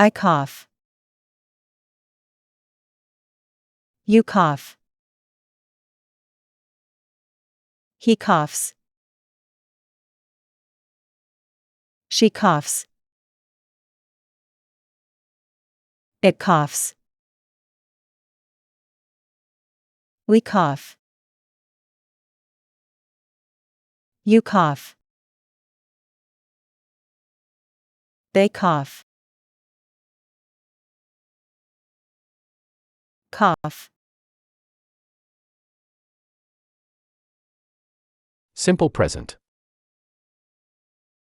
I cough. You cough. He coughs. She coughs. It coughs. We cough. You cough. They cough. Cough. Simple present.